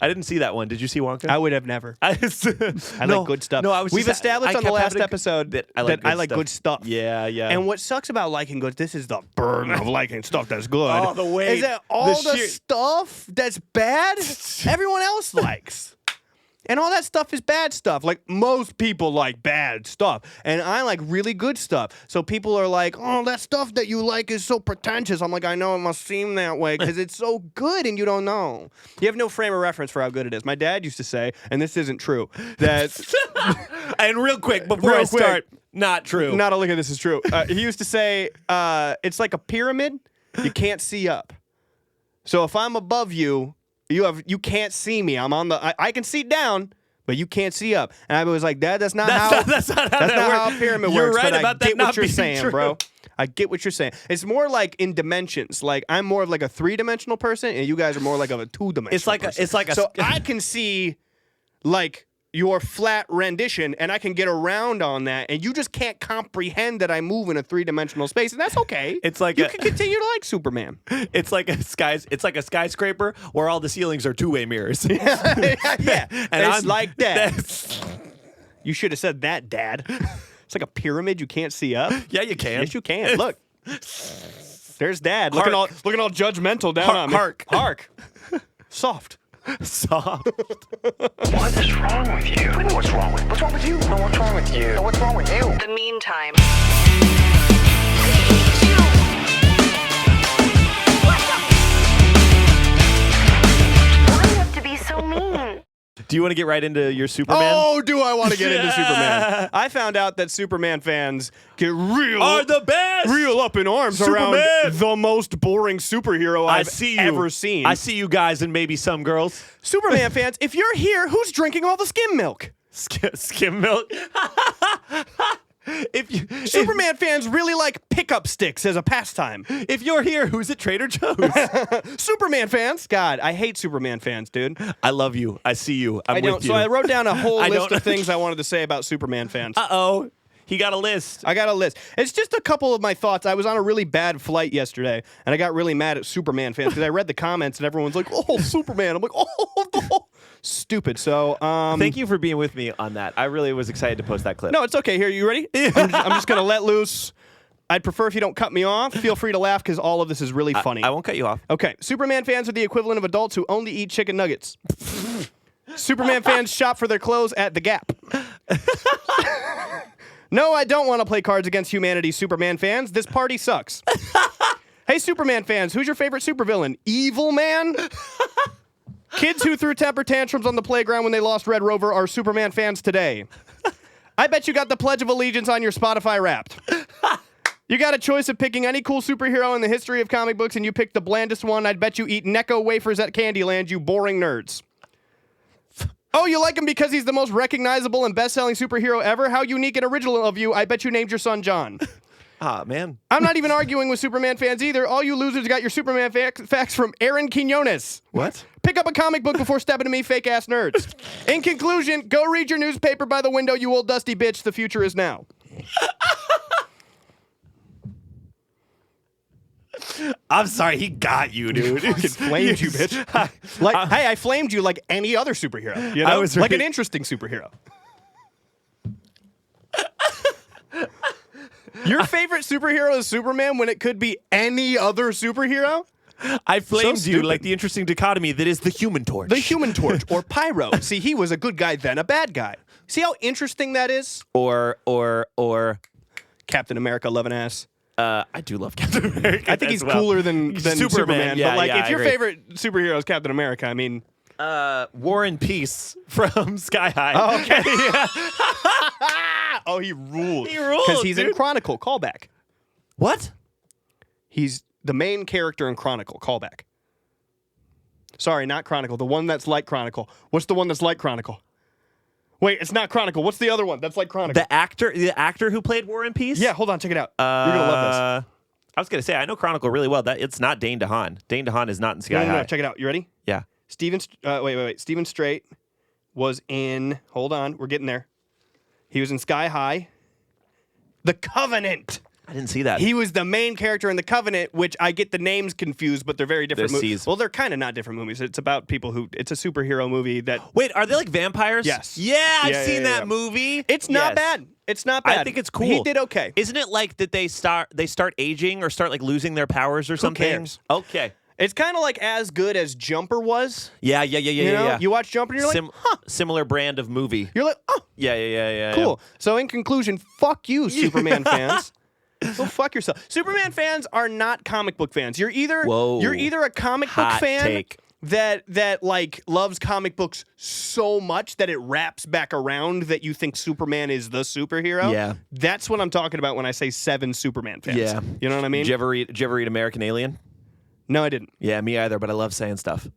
I didn't see that one. Did you see Wonka? I would have never. I like good stuff. No, We've established on the last episode that I like good stuff. Yeah. And what sucks about liking good, this is the burden of liking stuff that's good. Oh, the weight. Is that all the stuff that's bad, everyone else likes. And all that stuff is bad stuff. Like, most people like bad stuff. And I like really good stuff. So people are like, oh, that stuff that you like is so pretentious. I'm like, I know it must seem that way because it's so good and you don't know. You have no frame of reference for how good it is. My dad used to say, and this isn't true, that... and real quick, before I start, not true. Not a look at this is true. He used to say, it's like a pyramid. You can't see up. So if I'm above you... You can't see me. I'm on the. I can see down, but you can't see up. And I was like, Dad, that's not how a pyramid You're works. right but about I get that what you're not being saying, true. bro. I get what you're saying. It's more like in dimensions. Like I'm more of like a 3-dimensional person, and you guys are more like of a 2-dimensional. person. So I can see like your flat rendition, and I can get around on that, and you just can't comprehend that I move in a 3-dimensional space, and that's okay. It's like you can continue to like Superman. It's like a skyscraper where all the ceilings are 2-way mirrors. Yeah, and it's like that. That's... You should have said that, Dad. It's like a pyramid you can't see up. Yeah, you can. Yes, you can. Look, there's Dad looking all judgmental down on me. Hark. Soft. What is wrong with you? I know what's wrong with you. What's wrong with you? No, what's wrong with you? No, what's wrong with you? The meantime. Why do you have to be so mean? Do you want to get right into your Superman? Oh, do I want to get into Superman? I found out that Superman fans get are the best. real up in arms Superman. around the most boring superhero I've ever seen. I see you guys and maybe some girls. Superman fans, if you're here, who's drinking all the skim milk? Skim milk. Superman fans really like pickup sticks as a pastime. If you're here, who's at Trader Joe's? Superman fans, God, I hate Superman fans, dude. I love you. I see you. I'm with you. So I wrote down a whole list of things I wanted to say about Superman fans. Uh-oh. He got a list. I got a list. It's just a couple of my thoughts. I was on a really bad flight yesterday, and I got really mad at Superman fans because I read the comments, and everyone's like, oh, Superman. I'm like, oh. Stupid. So, thank you for being with me on that. I really was excited to post that clip. No, it's okay. Here, you ready? I'm just going to let loose. I'd prefer if you don't cut me off. Feel free to laugh because all of this is really funny. I won't cut you off. Okay. Superman fans are the equivalent of adults who only eat chicken nuggets. Superman fans shop for their clothes at The Gap. No, I don't want to play Cards Against Humanity, Superman fans. This party sucks. Hey, Superman fans, who's your favorite supervillain? Evil Man? Kids who threw temper tantrums on the playground when they lost Red Rover are Superman fans today. I bet you got the Pledge of Allegiance on your Spotify Wrapped. You got a choice of picking any cool superhero in the history of comic books, and you picked the blandest one. I'd bet you eat Necco wafers at Candyland, you boring nerds. Oh, you like him because he's the most recognizable and best-selling superhero ever? How unique and original of you. I bet you named your son John. Ah, man. I'm not even arguing with Superman fans either. All you losers got your Superman facts from Aaron Quinones. What? Pick up a comic book before stepping to me, fake-ass nerds. In conclusion, go read your newspaper by the window, you old dusty bitch. The future is now. I'm sorry, he got you, dude. Fucking flamed you, bitch. Hey, I flamed you like any other superhero. You know? I was like an interesting superhero. Your favorite superhero is Superman when it could be any other superhero? I flamed So you like the interesting dichotomy that is the Human Torch. The Human Torch, or Pyro. See, he was a good guy, then a bad guy. See how interesting that is? Or Captain America, loving ass. I do love Captain America. I think he's cooler than Superman. Yeah, but like, yeah, if your favorite superhero is Captain America, I mean, War and Peace from Sky High. oh, okay. Oh, he ruled. He ruled, because he's in dude. Chronicle. Callback. What? He's the main character in Chronicle. Callback. Sorry, not Chronicle. The one that's like Chronicle. What's the one that's like Chronicle? Wait, it's not Chronicle. What's the other one that's like Chronicle? The actor who played War and Peace? Yeah, hold on, check it out. You're gonna love this. I was gonna say I know Chronicle really well. That it's not Dane DeHaan. Dane DeHaan is not in Sky High. No, check it out. You ready? Yeah. Wait. Stephen Strait was in. Hold on, we're getting there. He was in Sky High. The Covenant. I didn't see that. He was the main character in The Covenant, which I get the names confused, but they're very different movies. Well, they're kind of not different movies. It's about people who... It's a superhero movie that... Wait, are they like vampires? Yes. Yeah, I've seen that movie. It's not bad. It's not bad. I think it's cool. He did okay. Isn't it like that they start aging or start like losing their powers or something? Who cares? Okay. It's kind of like as good as Jumper was. Yeah. You watch Jumper and you're like, similar brand of movie. You're like, oh. Yeah. Cool. So in conclusion, fuck you, Superman fans. Go fuck yourself. Superman fans are not comic book fans. You're either a comic book fan take. that like loves comic books so much that it wraps back around that you think Superman is the superhero. Yeah. That's what I'm talking about when I say 7 Superman fans. Yeah. You know what I mean? Did you ever read American Alien? No, I didn't. Yeah, me either, but I love saying stuff.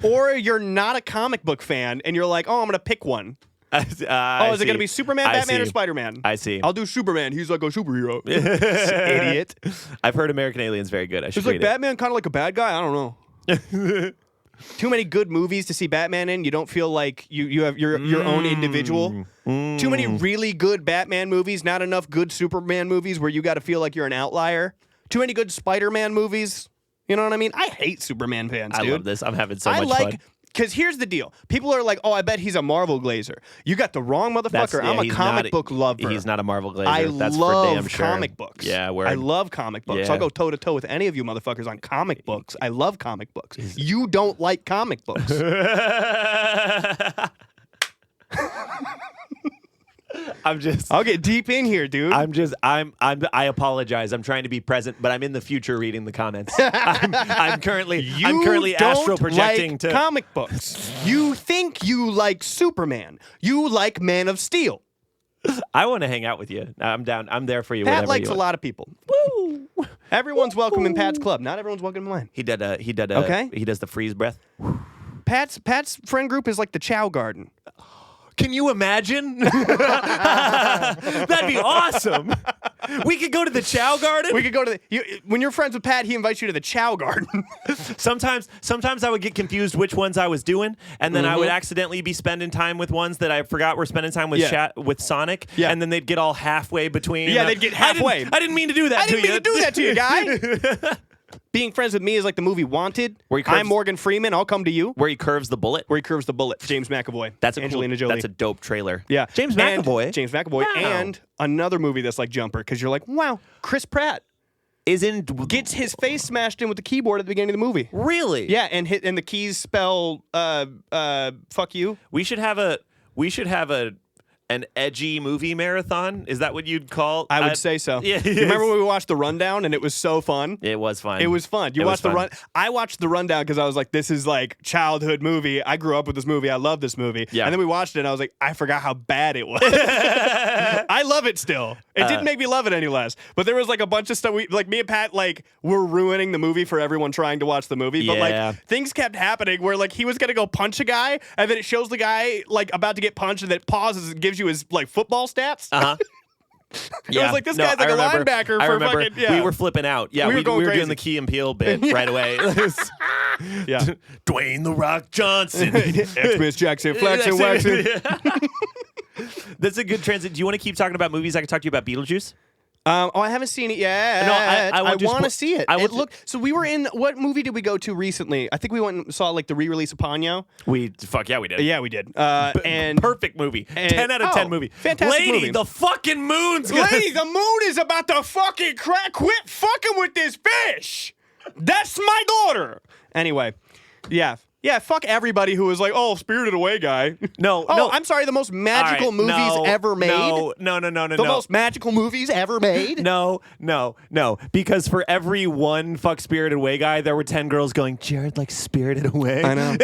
Or you're not a comic book fan and you're like, oh, I'm going to pick one. Is it going to be Superman, Batman, or Spider-Man? I see. I'll do Superman. He's like a superhero. Idiot. I've heard American Alien's very good. I should It's like read Batman kind of like a bad guy? I don't know. Too many good movies to see Batman in. You don't feel like you have your own individual. Too many really good Batman movies. Not enough good Superman movies where you got to feel like you're an outlier. Too many good Spider-Man movies. You know what I mean? I hate Superman fans, dude. I love this. I'm having so much fun. Because here's the deal. People are like, oh, I bet he's a Marvel glazer. You got the wrong motherfucker. I'm a comic book lover. He's not a Marvel glazer. I That's love for damn sure. comic books. Yeah, word. I love comic books. Yeah. I'll go toe-to-toe with any of you motherfuckers on comic books. I love comic books. You don't like comic books. I'll get deep in here, dude. I apologize. I'm trying to be present, but I'm in the future reading the comments. I'm currently astral projecting like to comic books. You think you like Superman. You like Man of Steel. I want to hang out with you. I'm down. I'm there for you. Pat likes a lot of people. Woo! Everyone's welcome in Pat's club. Not everyone's welcome in mine. He does the freeze breath. Pat's friend group is like the Chow Garden. Can you imagine? That'd be awesome. We could go to the Chow Garden. We could go to when you're friends with Pat, he invites you to the Chow Garden. Sometimes I would get confused which ones I was doing, and then I would accidentally be spending time with ones that I forgot were spending time with with Sonic, and then they'd get all halfway between. Yeah, they'd get halfway. I didn't mean to do that to you. I didn't mean to do that to you, guy. Being friends with me is like the movie Wanted. I'm Morgan Freeman. I'll come to you. Where he curves the bullet. James McAvoy. That's Angelina Jolie. That's a dope trailer. Yeah. James McAvoy. Wow. And another movie that's like Jumper because you're like, wow, Chris Pratt gets his face smashed in with the keyboard at the beginning of the movie. Really? Yeah, and the keys spell fuck you. We should have an edgy movie marathon. Is that what you'd call? I would say so. Yeah. You remember when we watched The Rundown and it was so fun? It was fun. It was fun. You watched I watched The Rundown because I was like, this is like childhood movie. I grew up with this movie. I love this movie. Yeah. And then we watched it and I was like, I forgot how bad it was. I love it still. It didn't make me love it any less. But there was like a bunch of stuff me and Pat were ruining the movie for everyone trying to watch the movie. But like things kept happening where like he was gonna go punch a guy and then it shows the guy like about to get punched and then it pauses and gives you his like football stats. It was like this guy's like a linebacker. I remember. Fucking, yeah. We were flipping out. Yeah, we were doing the Key and Peele bit right away. Yeah, Dwayne the Rock Johnson, X-Men Jackson, Flaxen, Waxen. That's a good transit. Do you want to keep talking about movies? I can talk to you about Beetlejuice. I haven't seen it yet. No, I want to see it. So we were in. What movie did we go to recently? I think we went and saw like the re-release of Ponyo. We did. Yeah, we did. And perfect movie. 10 out of 10 movie. Fantastic Lady, movie. the fucking moon's Lady, the moon is about to fucking crack. Quit fucking with this fish. That's my daughter. Anyway, yeah. Yeah, fuck everybody who was like, oh, Spirited Away guy. No. I'm sorry, the most magical movies ever made? No. The most magical movies ever made? No. Because for every one fuck Spirited Away guy, there were 10 girls going, Jared likes Spirited Away. I know.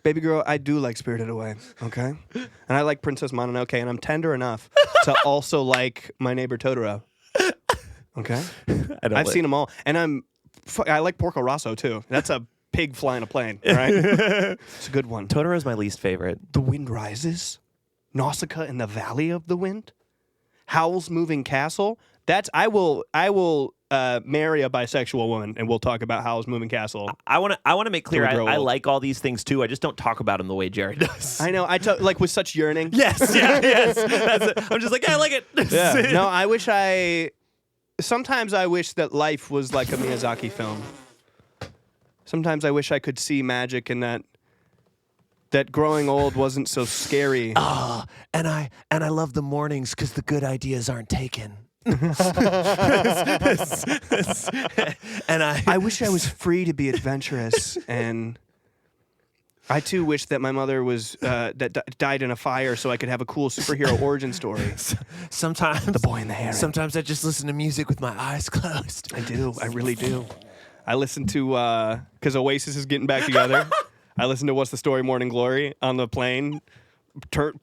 Baby girl, I do like Spirited Away, okay? And I like Princess Mononoke, and I'm tender enough to also like My Neighbor Totoro. Okay? I've seen them all. And I like Porco Rosso, too. That's a pig flying a plane, all right? It's a good one. Totoro's my least favorite. The Wind Rises. Nausicaa in the Valley of the Wind. Howl's Moving Castle. I will marry a bisexual woman, and we'll talk about Howl's Moving Castle. I want to make clear Till we grow I old. like all these things too. I just don't talk about them the way Jared does. I know. Like with such yearning. Yes, yes. That's it. I'm just like, I like it. Yeah. No, sometimes I wish that life was like a Miyazaki film. Sometimes I wish I could see magic in that growing old wasn't so scary. And I love the mornings because the good ideas aren't taken. And I wish I was free to be adventurous, and I too wish that my mother was died in a fire so I could have a cool superhero origin story. Sometimes The Boy in the Heron. Sometimes I just listen to music with my eyes closed. I do. I really do. I listen to because Oasis is getting back together. I listen to What's the Story, Morning Glory on the plane. Put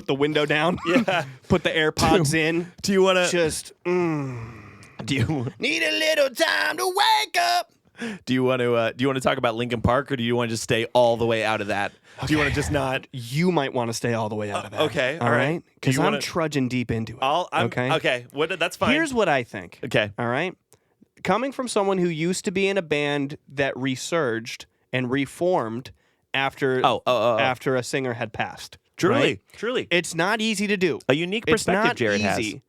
the window down. Yeah. Put the AirPods in. Do you want to Just do you need a little time to wake up. do you want to talk about Linkin Park, or do you want to just stay all the way out of that? Do you want to just not? You might want to stay all the way out of that. Okay, all all right. right. Because Do you I'm wanna- trudging deep into it. Okay. Okay. That's fine. Here's what I think. Okay. All right. Coming from someone who used to be in a band that resurged and reformed after after a singer had passed. Truly. right? It's not easy to do. A unique It's perspective not Jared easy has.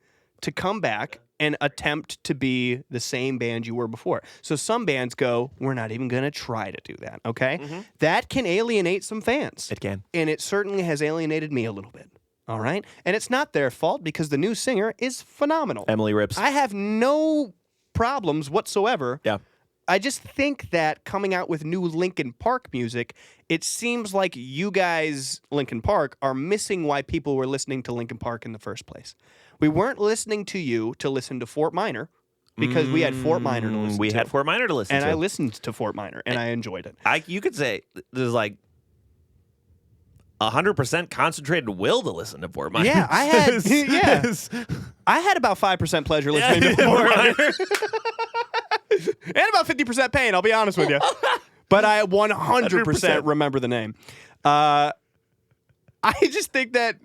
to come back and attempt to be the same band you were before. So some bands go, we're not even going to try to do that, okay? That can alienate some fans. It can. And it certainly has alienated me a little bit, all right? And it's not their fault because the new singer is phenomenal. Emily Rips. I have no problems whatsoever. Yeah. I just think that coming out with new Linkin Park music, it seems like you guys, Linkin Park, are missing why people were listening to Linkin Park in the first place. We weren't listening to you to listen to Fort Minor because we had Fort Minor to listen to. We had Fort Minor to listen and to. I listened to Fort Minor, and I enjoyed it. You could say there's like 100% concentrated will to listen to Fort Minor. Yeah, I had I had about 5% pleasure listening to Fort Minor. And about 50% pain, I'll be honest with you. But I 100% remember the name. I just think that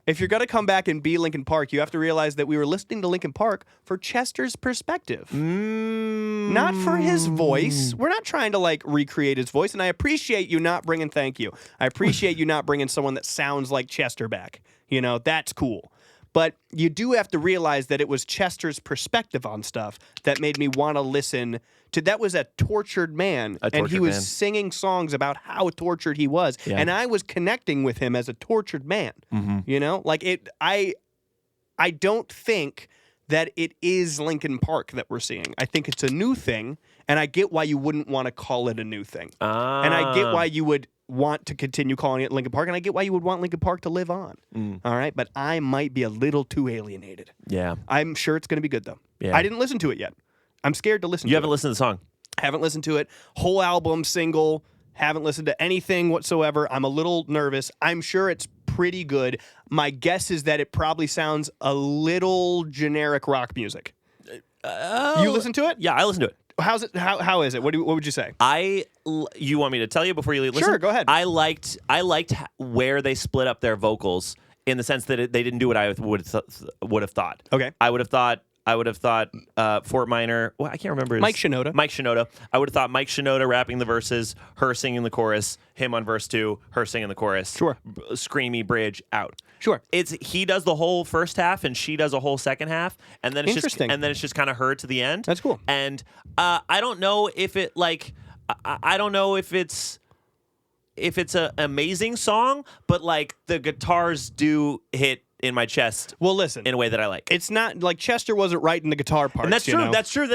if you're going to come back and be Linkin Park, you have to realize that we were listening to Linkin Park for Chester's perspective. Not for his voice. We're not trying to like recreate his voice. And I appreciate you not bringing thank you. I appreciate you not bringing someone that sounds like Chester back. You know, that's cool. But you do have to realize that it was Chester's perspective on stuff that made me want to listen to. That was a tortured man, and he was singing songs about how tortured he was, and I was connecting with him as a tortured man. You know, like it. I don't think that it is Linkin Park that we're seeing. I think it's a new thing, and I get why you wouldn't want to call it a new thing, and I get why you would want to continue calling it Linkin Park, and I get why you would want Linkin Park to live on. All right, but I might be a little too alienated. Yeah. I'm sure it's going to be good though. Yeah. I didn't listen to it yet. I'm scared to listen to it. You haven't listened to the song? Haven't listened to it. Whole album, single, haven't listened to anything whatsoever. I'm a little nervous. I'm sure it's pretty good. My guess is that it probably sounds a little generic rock music. You listen to it? Yeah, I listened to it. How's it? How is it? What would you say? You want me to tell you before you listen? Sure, go ahead. I liked where they split up their vocals in the sense that they didn't do what I would have thought. Okay. I would have thought Fort Minor. Well, I can't remember. Mike Shinoda. I would have thought Mike Shinoda rapping the verses, her singing the chorus, him on verse 2, her singing the chorus. Sure. Screamy bridge out. Sure. He does the whole first half and she does a whole second half, and then it's just kind of her to the end. That's cool. And I don't know if it like I don't know if it's an amazing song, but like the guitars do hit in my chest. Well, listen. In a way that I like. It's not like Chester wasn't writing the guitar parts. And that's true. You know? That's true.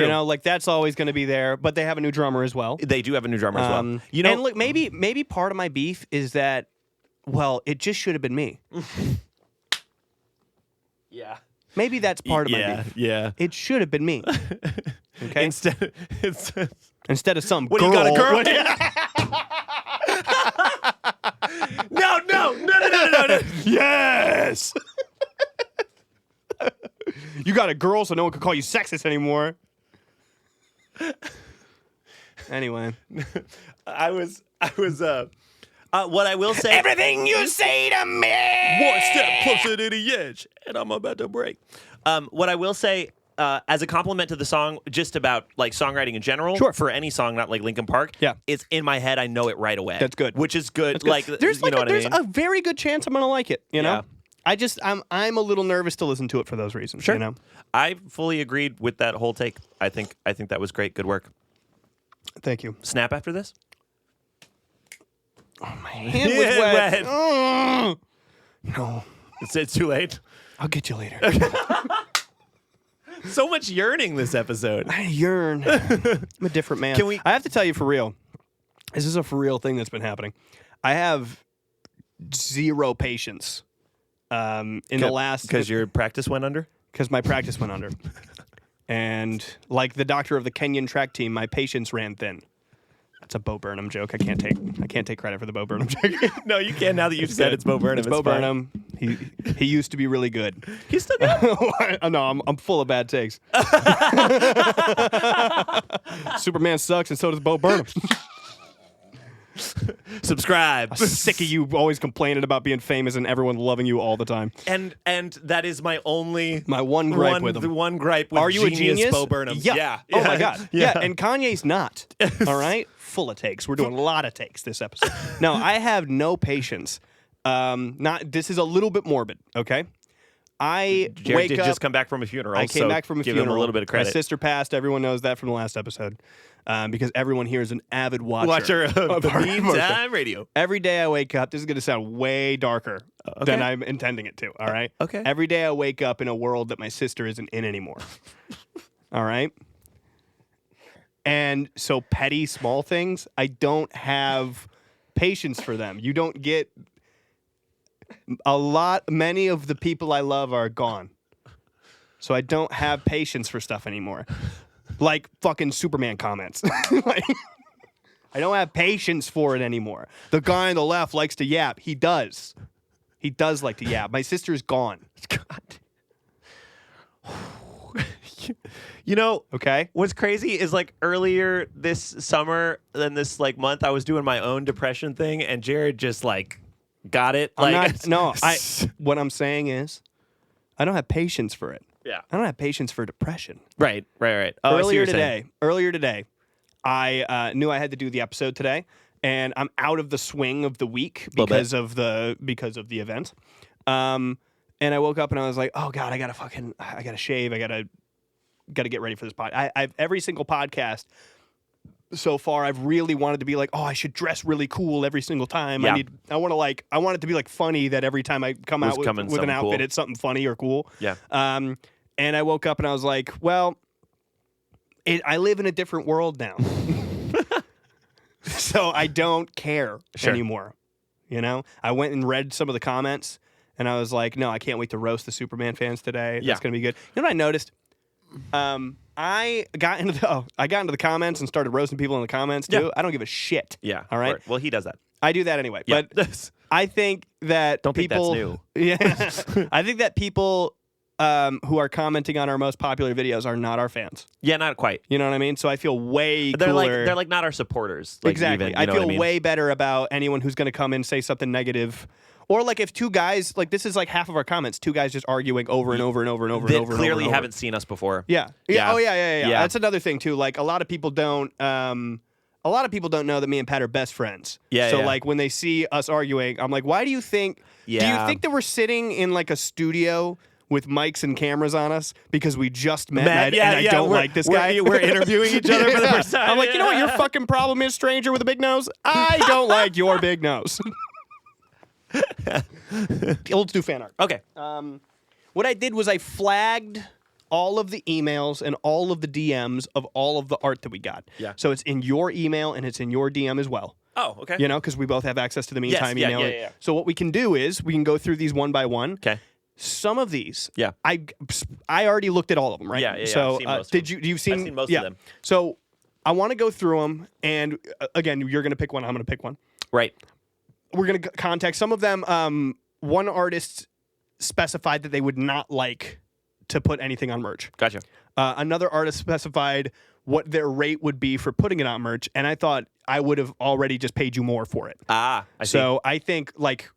You know, like that's always going to be there. But they have a new drummer as well. They do have a new drummer as well. You know, and look, maybe part of my beef is that, well, it just should have been me. Yeah. Maybe that's part of my beef. Yeah. It should have been me. Okay. Instead of some what girl. Do you got a girl? No. Yes. You got a girl, so no one can call you sexist anymore. Anyway, I was. What I will say. Everything you say to me. One step closer to the edge, and I'm about to break. What I will say, as a compliment to the song, just about like songwriting in general, Sure. for any song, not like Linkin Park, it's in my head. I know it right away. That's good. Which is good. That's good. Like, there's you know what I there's mean? a very good chance I'm gonna like it. You know, Yeah. I'm a little nervous to listen to it for those reasons. Sure. You know, I fully agreed with that whole take. I think that was great. Good work. thank you. Snap after this? My hand was wet. Oh. No, It's too late. I'll get you later. So much yearning this episode. I yearn. I'm a different man. I have to tell you for real. This is a for real thing that's been happening. I have zero patience. In the last because your practice went under. Because my practice went under, and like the doctor of the Kenyan track team, my patience ran thin. That's a Bo Burnham joke. I can't take credit for the Bo Burnham joke. No, you can now that you've said it's Bo Burnham. It's Bo Burnham. He used to be really good. He's still good. No, I'm full of bad takes. Superman sucks, and so does Bo Burnham. Subscribe. I'm sick of you always complaining about being famous and everyone loving you all the time. And that is my one gripe with him. The one gripe with Are you a genius? Bo Burnham. Yeah. Oh my God. Yeah. And Kanye's not. All right. Full of takes. We're doing a lot of takes this episode. No, I have no patience. This is a little bit morbid. Okay. Jared wake did up. just come back from a funeral. I came back from a give funeral. Him a little bit of credit. My sister passed. Everyone knows that from the last episode. Because everyone here is an avid watcher of the Meantime Radio. Every day I wake up, this is going to sound way darker than I'm intending it to, all right? Okay. Every day I wake up in a world that my sister isn't in anymore. All right? And so petty, small things, I don't have patience for them. You don't get... Many of the people I love are gone. So I don't have patience for stuff anymore. Like fucking Superman comments. I don't have patience for it anymore. The guy on the left likes to yap. He does. He does like to yap. My sister's gone. God. You know, okay. What's crazy is like earlier this summer than this like month, I was doing my own depression thing, and Jared just like got it. What I'm saying is, I don't have patience for it. Yeah. I don't have patience for depression. Right. Oh, earlier today, I knew I had to do the episode today, and I'm out of the swing of the week because of the event. And I woke up and I was like, oh God, I gotta shave. I gotta get ready for this pod. I've every single podcast so far, I've really wanted to be like, oh, I should dress really cool every single time. Yeah. I want it to be like funny that every time I come out with an outfit, cool. It's something funny or cool. Yeah. And I woke up and I was like, well, I live in a different world now. So I don't care anymore. You know, I went and read some of the comments and I was like, no, I can't wait to roast the Superman fans today. That's going to be good. You know what I noticed? I got into the comments and started roasting people in the comments too. Yeah. I don't give a shit. Yeah. All right. Well, he does that. I do that anyway. Yeah. But I think that don't people, think that's new. Yeah. I think that people who are commenting on our most popular videos are not our fans. Yeah, not quite. You know what I mean? So I feel way they're cooler. They're like not our supporters. Like, exactly. Even, I feel what I mean? way better about anyone who's going to come in and say something negative. Or like if two guys, like this is like half of our comments, two guys just arguing over and over and over and over and over. Clearly and over and haven't seen us before. Yeah. Oh yeah. That's another thing too. Like a lot of people don't know that me and Pat are best friends. Yeah. So like when they see us arguing, I'm like, why do you think? Yeah. Do you think that we're sitting in like a studio with mics and cameras on us because we just met and I don't like this guy? We're interviewing each other for the first time. I'm like, you know what your fucking problem is, stranger with a big nose? I don't like your big nose. Let's do fan art. Okay. What I did was I flagged all of the emails and all of the DMs of all of the art that we got. Yeah. So it's in your email and it's in your DM as well. Oh, okay. You know, because we both have access to the Meantime yes, email. Yeah. So what we can do is we can go through these one by one. Okay. Some of these, yeah, I already looked at all of them, right? Yeah. So I've seen you've seen? I've seen most of them. So I want to go through them, and again, you're going to pick one. I'm going to pick one. Right. We're going to contact some of them. One artist specified that they would not like to put anything on merch. Gotcha. Another artist specified what their rate would be for putting it on merch, and I thought I would have already just paid you more for it. I see. So I think like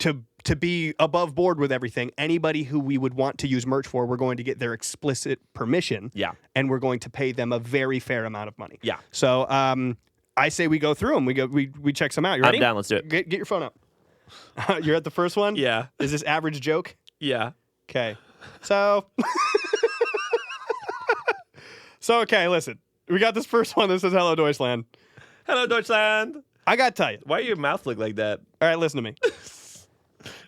to to be above board with everything, anybody who we would want to use merch for, we're going to get their explicit permission. Yeah. And we're going to pay them a very fair amount of money. Yeah. So I say we go through them. We check some out. You ready? I'm down. Let's do it. Get your phone up. You're at the first one? Yeah. Is this average joke? Yeah. Okay. So okay, listen. We got this first one that says Hello Deutschland. Hello, Deutschland. I got to tell you. Why your mouth look like that? All right, listen to me.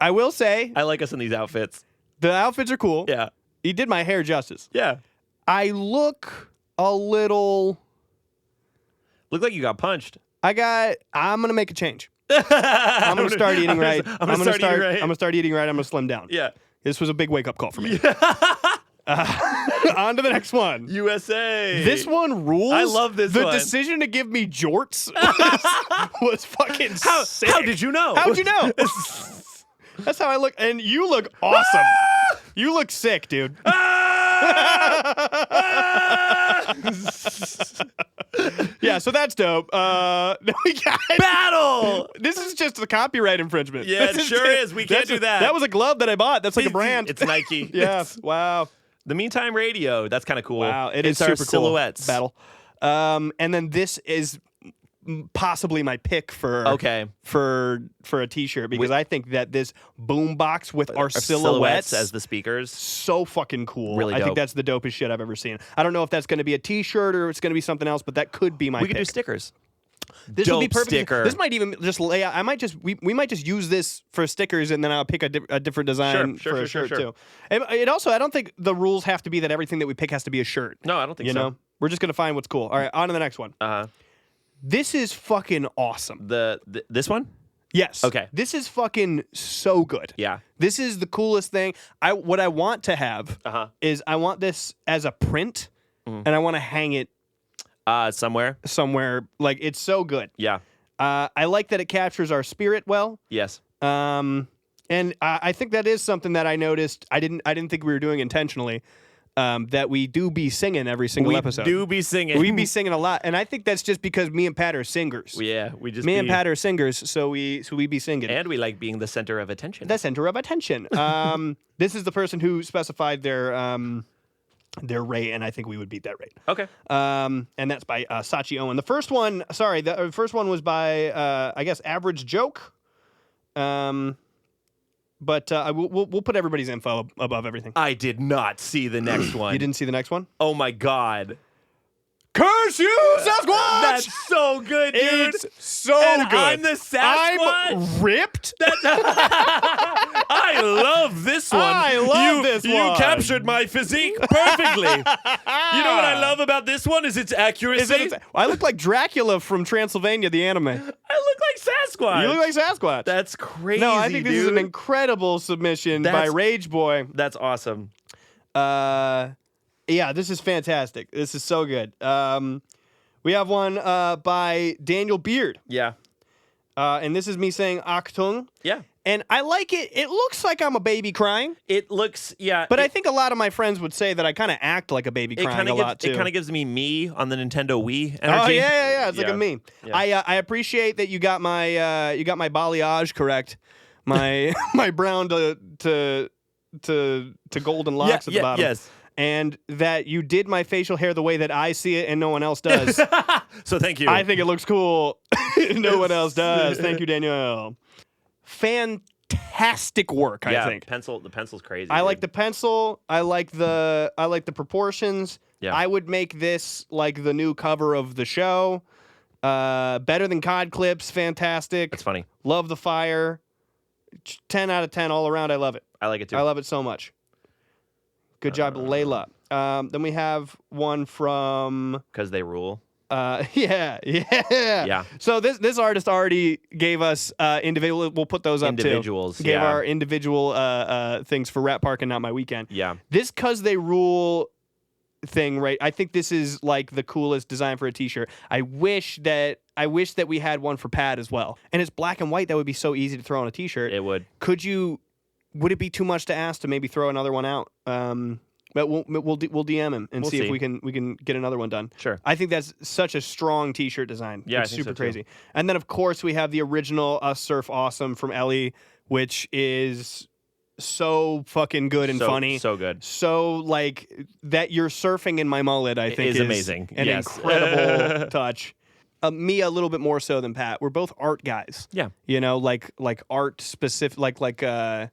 I will say I like us in these outfits. the outfits are cool. Yeah. He did my hair justice. Yeah. I look a little... Look like you got punched. I'm going to make a change. I'm going to start eating right. I'm going to start eating right. I'm going to start eating right. I'm going to slim down. Yeah. This was a big wake-up call for me. On to the next one. USA. This one rules. I love this the one. The decision to give me jorts was fucking sick. How did you know? How'd you know? That's how I look. And you look awesome. You look sick, dude. Yeah, so that's dope. We got Battle. This is just the copyright infringement. Yeah, This it sure is. We can't that's do that. That was a glove that I bought. That's like a brand. It's Nike. Yeah. Wow. The Meantime Radio. That's kind of cool. Wow. It is our super cool. silhouettes. Battle. And then this is possibly my pick for a t-shirt because I think that this boombox with our silhouettes as the speakers, so fucking cool. Really I dope. think that's the dopest shit I've ever seen. I don't know if that's going to be a t-shirt or it's going to be something else, but that could be my we pick. could do stickers. This Dope would be perfect. sticker. This might even just lay out. We might just use this for stickers, and then I'll pick a different design for a shirt too. It also, I don't think the rules have to be that everything that we pick has to be a shirt. No, I don't think you so. know, we're just gonna find what's cool. All right, on to the next one. This is fucking awesome. This one? Yes. Okay. This is fucking so good. Yeah. This is the coolest thing. What I want to have is I want this as a print, and I want to hang it somewhere. Like, it's so good. Yeah. I like that it captures our spirit well. Yes. And I think that is something that I noticed. I didn't think we were doing intentionally. That we do be singing every single episode. We do be singing. We be singing a lot, and I think that's just because me and Pat are singers. Yeah, we just me and Pat are singers, so we be singing. And we like being the center of attention. The center of attention. This is the person who specified their rate, and I think we would beat that rate. Okay. And that's by Sachi Owen. The first one was by I guess Average Joke. But we'll put everybody's info above everything. I did not see the next one. You didn't see the next one? Oh my God. Curse you, Sasquatch! That's so good, dude. It's so and good. I'm the Sasquatch. I'm ripped. I love this one. I love this one. You captured my physique perfectly. You know what I love about this one is its accuracy. I look like Dracula from Transylvania, the anime. I look like Sasquatch. You look like Sasquatch. That's crazy. No, I think this is dude. an incredible submission by Rage Boy. That's awesome. Yeah, this is fantastic. This is so good. We have one by Daniel Beard. Yeah. And this is me saying Achtung. Yeah. And I like it. It looks like I'm a baby crying. It looks, yeah. But I think a lot of my friends would say that I kind of act like a baby crying a lot, too. It kind of gives me on the Nintendo Wii energy. Oh, yeah. It's like a me. Yeah. I appreciate that you got my balayage correct. My my brown to golden locks at the bottom. Yes. And that you did my facial hair the way that I see it and no one else does. So thank you. I think it looks cool. No one else does. Thank you, Danielle. Fantastic work, I think. The pencil's crazy. I like the pencil. I like the proportions. Yeah. I would make this like the new cover of the show. Better than Cod Clips. Fantastic. That's funny. Love the fire. 10 out of 10 all around. I love it. I like it too. I love it so much. Good job, Layla. Then we have one from... Because they rule. Yeah. So this artist already gave us individual. We'll put those up too. Individuals. Gave our individual things for Rat Park and Not My Weekend. Yeah. This "Cause They Rule" thing, right? I think this is like the coolest design for a T-shirt. I wish that we had one for Pat as well. And it's black and white. That would be so easy to throw on a T-shirt. It would. Would it be too much to ask to maybe throw another one out? But we'll DM him and see if we can get another one done. Sure. I think that's such a strong T-shirt design. Yeah, it's I think super so, too. crazy. And then of course we have the original Us Surf Awesome from Ellie which is so fucking good and funny. So good. So like that you're surfing in my mullet, I think is amazing. An Yes. incredible touch. Me a little bit more so than Pat. We're both art guys. Yeah. You know, like art specific, like the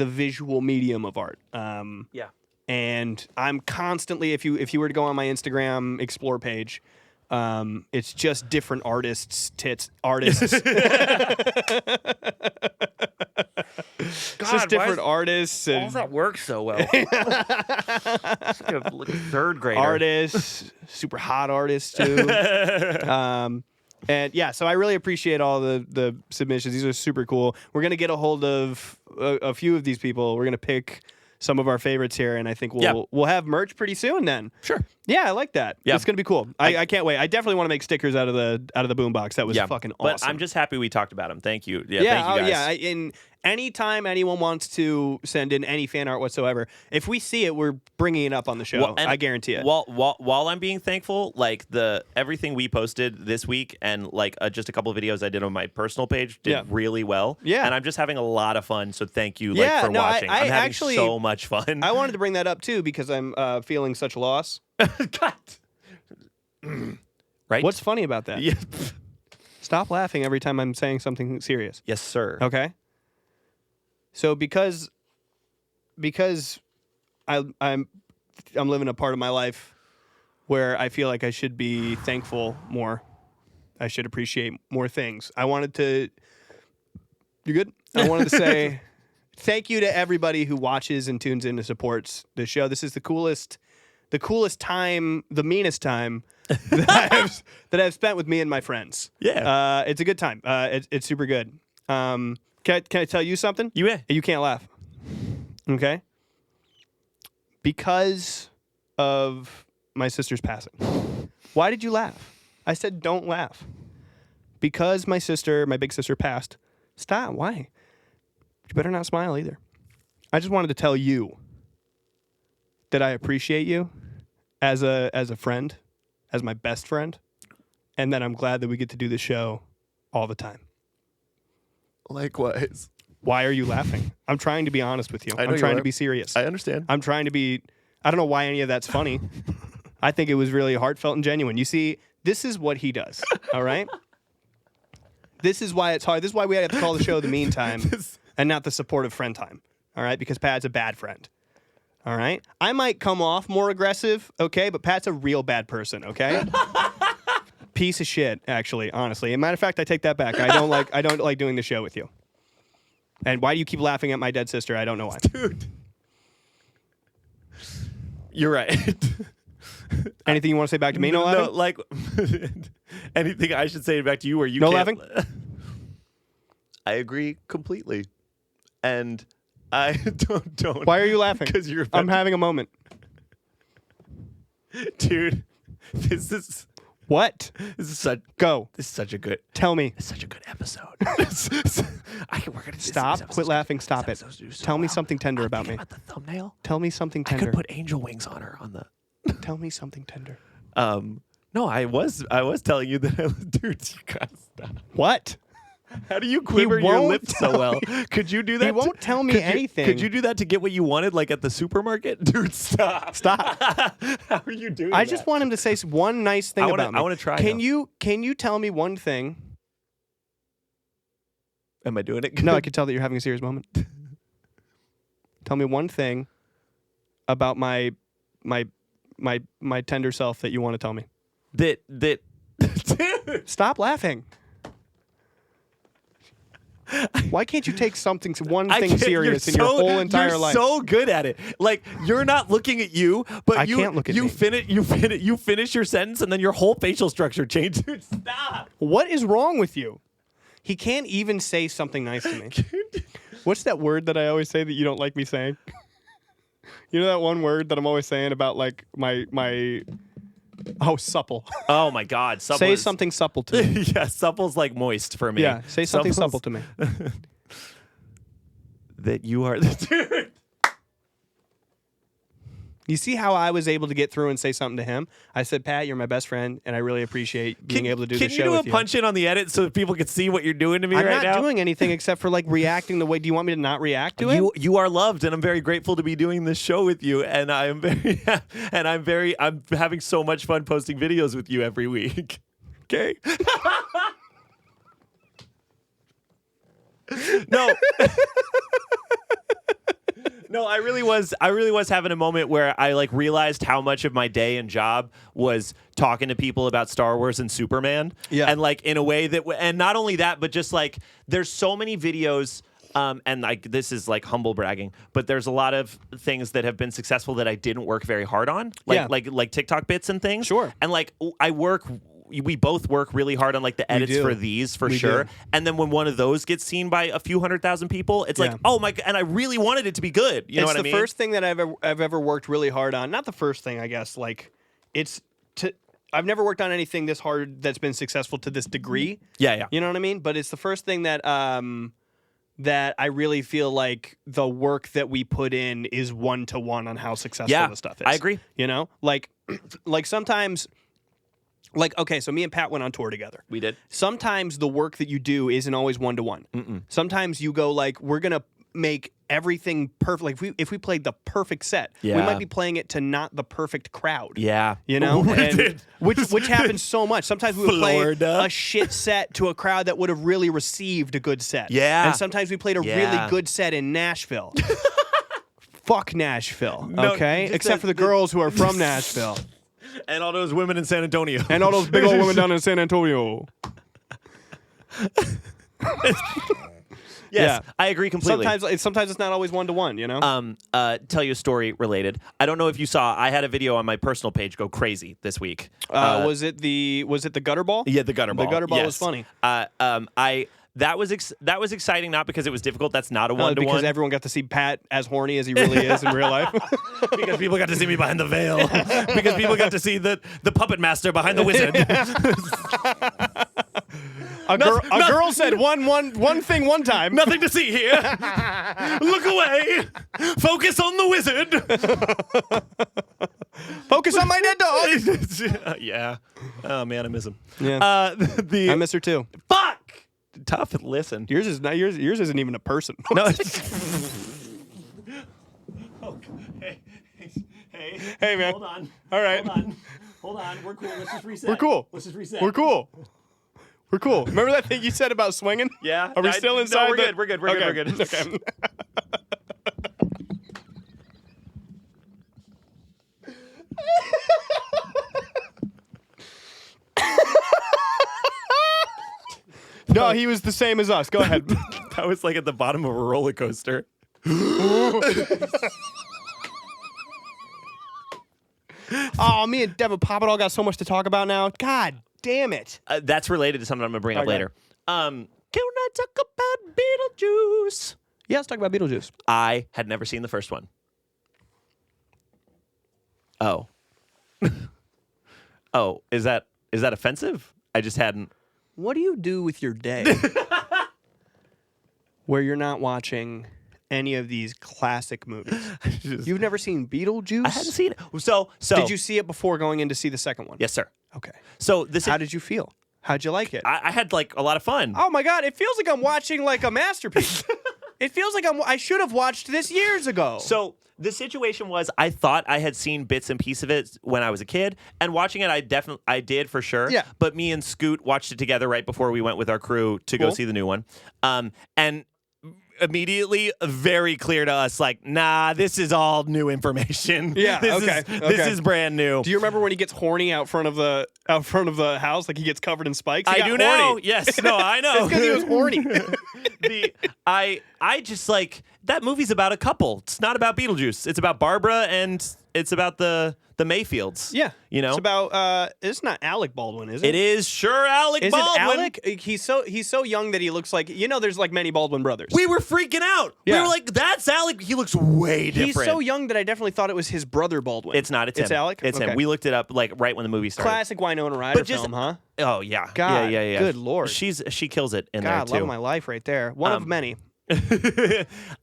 visual medium of art. Yeah. And I'm constantly, if you were to go on my Instagram explore page, it's just different artists. It's just different artists. All And that works so well. Like a third grader. artists, super hot artists too. And yeah, so I really appreciate all the submissions. These are super cool. We're gonna get a hold of a few of these people. We're gonna pick some of our favorites here, and I think we'll have merch pretty soon. Then Sure. yeah, I like that. Yeah. It's gonna be cool. I can't wait. I definitely want to make stickers out of the boombox. That was fucking awesome. But I'm just happy we talked about them. Thank you. Yeah. Yeah, Thank you guys. In anytime anyone wants to send in any fan art whatsoever, if we see it, we're bringing it up on the show. Well, and I guarantee it. While I'm being thankful, like everything we posted this week and like just a couple of videos I did on my personal page did really well. Yeah. And I'm just having a lot of fun. So thank you for watching. I'm having actually so much fun. I wanted to bring that up too because I'm feeling such loss. Cut. Right? What's funny about that? Yeah. Stop laughing every time I'm saying something serious. Yes, sir. Okay. So because I'm living a part of my life where I feel like I should be thankful more. I should appreciate more things. I wanted to. You good? I wanted to say thank you to everybody who watches and tunes in and supports the show. This is the coolest time, the meanest time that I've spent with me and my friends. Yeah. It's a good time. It's super good. Can I tell you something? You can't laugh. Okay? Because of my sister's passing. Why did you laugh? I said don't laugh. Because my big sister passed. Stop. Why? You better not smile either. I just wanted to tell you that I appreciate you as a friend, as my best friend, and that I'm glad that we get to do this show all the time. Likewise. Why are you laughing? I'm trying to be honest with you. I know I'm trying you to are. be serious. I understand. I'm trying to be. I don't know why any of that's funny. I think it was really heartfelt and genuine. You see, this is what he does. All right. This is why it's hard. This is why we had to call the show The Meantime and not the supportive friend time. All right, because Pat's a bad friend. All right, I might come off more aggressive, okay, but Pat's a real bad person, okay. Piece of shit, actually, honestly. As a matter of fact, I take that back. I don't like doing the show with you. And why do you keep laughing at my dead sister? I don't know why. Dude. You're right. Anything you want to say back to me? No laughing? No, like anything I should say back to you or you No can't. laughing? I agree completely. And I don't. Why are you laughing? Because I'm having a moment. Dude, this is What? such a good. Tell me. It's such a good episode. We're gonna Stop. Quit laughing. Stop it. Tell me something tender about me. About the thumbnail. Tell me something I tender. could put angel wings on her on the. Tell me something tender. No, I was telling you that dude, you gotta stop. What? How do you quiver your won't lips so well? Could you do that? He won't tell me anything. Could you do that to get what you wanted, like at the supermarket? Dude, stop. Stop. How are you doing I that? just want him to say one nice thing about me. I wanna try Can now. you tell me one thing? Am I doing it good? No, I can tell that you're having a serious moment. Tell me one thing about my tender self that you want to tell me. That dude. Stop laughing. Why can't you take one thing serious in your whole entire life? You're so good at it. Like you're not looking at you, but I can't look at you me. You finish your sentence, and then your whole facial structure changes. Dude, stop. What is wrong with you? He can't even say something nice to me. What's that word that I always say that you don't like me saying? You know that one word that I'm always saying about like my supple. Oh my God, supple. Say is- something supple to me. Yeah, supple's like moist for me. Yeah, say something Supple's- supple to me. That you are the dude. You see how I was able to get through and say something to him? I said, Pat, you're my best friend, and I really appreciate being able to do the show with you. Can you do a punch in on the edit so that people can see what you're doing to me I'm right now? not doing anything except for like reacting the way. Do you want me to not react to it? You are loved, and I'm very grateful to be doing this show with you. And I'm I'm having so much fun posting videos with you every week. Okay. No. No, I really was having a moment where I like realized how much of my day and job was talking to people about Star Wars and Superman. Yeah. And like in a way that and not only that, but just like there's so many videos and like this is like humble bragging, but there's a lot of things that have been successful that I didn't work very hard on, like TikTok bits and things. Sure. And like we both work really hard on like the edits for these for sure. And then when one of those gets seen by a few 100,000 people, it's like, oh my God, and I really wanted it to be good. You know what I mean? It's the first thing that I've ever worked really hard on. Not the first thing, I guess. Like I've never worked on anything this hard that's been successful to this degree. Yeah. You know what I mean? But it's the first thing that that I really feel like the work that we put in is 1-to-1 on how successful the stuff is. I agree. You know, like sometimes. Like, okay, so me and Pat went on tour together. We did. Sometimes the work that you do isn't always 1-to-1. Sometimes you go like, we're going to make everything perfect. Like if we played the perfect set, we might be playing it to not the perfect crowd. Yeah. You know? We did. Which happens so much. Sometimes we would play Florida. a shit set to a crowd that would have really received a good set. Yeah. And sometimes we played a really good set in Nashville. Fuck Nashville, okay? Except for the girls who are from Nashville. And all those women in San Antonio. And all those big old women down in San Antonio. Yes, I agree completely. Sometimes it's not always 1-to-1, you know? Tell you a story related. I don't know if you saw, I had a video on my personal page go crazy this week. Was it the gutter ball? Yeah, the gutter ball. The gutter ball yes. was funny. That was exciting, not because it was difficult. That's not a 1-to-1. Because everyone got to see Pat as horny as he really is in real life. Because people got to see me behind the veil. Because people got to see the puppet master behind the wizard. A girl said one thing one time. Nothing to see here. Look away. Focus on the wizard. Focus on my dead dog. Yeah. Oh man, I miss him. Yeah. I miss her too. Fuck. Tough. Listen. Yours isn't even a person. No. Hey, man. Hold on. All right. Hold on. We're cool. Let's just reset. We're cool. Let's just reset. We're cool. We're cool. Remember that thing you said about swinging? Yeah. Are we still inside? No, we're good. We're good. Okay. We're good. Okay. No, he was the same as us. Go ahead. That was like at the bottom of a roller coaster. Oh, me and Devin Papadol got so much to talk about now. God damn it. That's related to something I'm going to bring up later. Can I talk about Beetlejuice? Yeah, let's talk about Beetlejuice. I had never seen the first one. Oh. Oh, is that offensive? I just hadn't. What do you do with your day where you're not watching any of these classic movies? You've never seen Beetlejuice? I hadn't seen it. So did you see it before going in to see the second one? Yes, sir. Okay. So how did you feel? How'd you like it? I had like a lot of fun. Oh my God! It feels like I'm watching like a masterpiece. It feels like I should have watched this years ago. So the situation was, I thought I had seen bits and pieces of it when I was a kid, and watching it, I did for sure. Yeah. But me and Scoot watched it together right before we went with our crew to go see the new one. And immediately very clear to us, like, nah, this is all new information. Yeah, This is brand new. Do you remember when he gets horny out front of the house, like he gets covered in spikes? I do now. Yes, no, I know. It's because he was horny. I just like, that movie's about a couple. It's not about Beetlejuice. It's about Barbara and it's about the Mayfields. Yeah, you know, it's about. It's not Alec Baldwin, is it? It is sure Alec Is Baldwin. it Alec? He's so young that he looks like, you know, there's like many Baldwin brothers. We were freaking out. Yeah. We were like, that's Alec. He looks way different. He's so young that I definitely thought it was his brother Baldwin. It's not. It's him. Alec. It's okay. him. We looked it up like right when the movie started. Classic Winona Ryder film, huh? Oh yeah. God, yeah. good Lord. She kills it in God, there too. love of my life right there. One of many.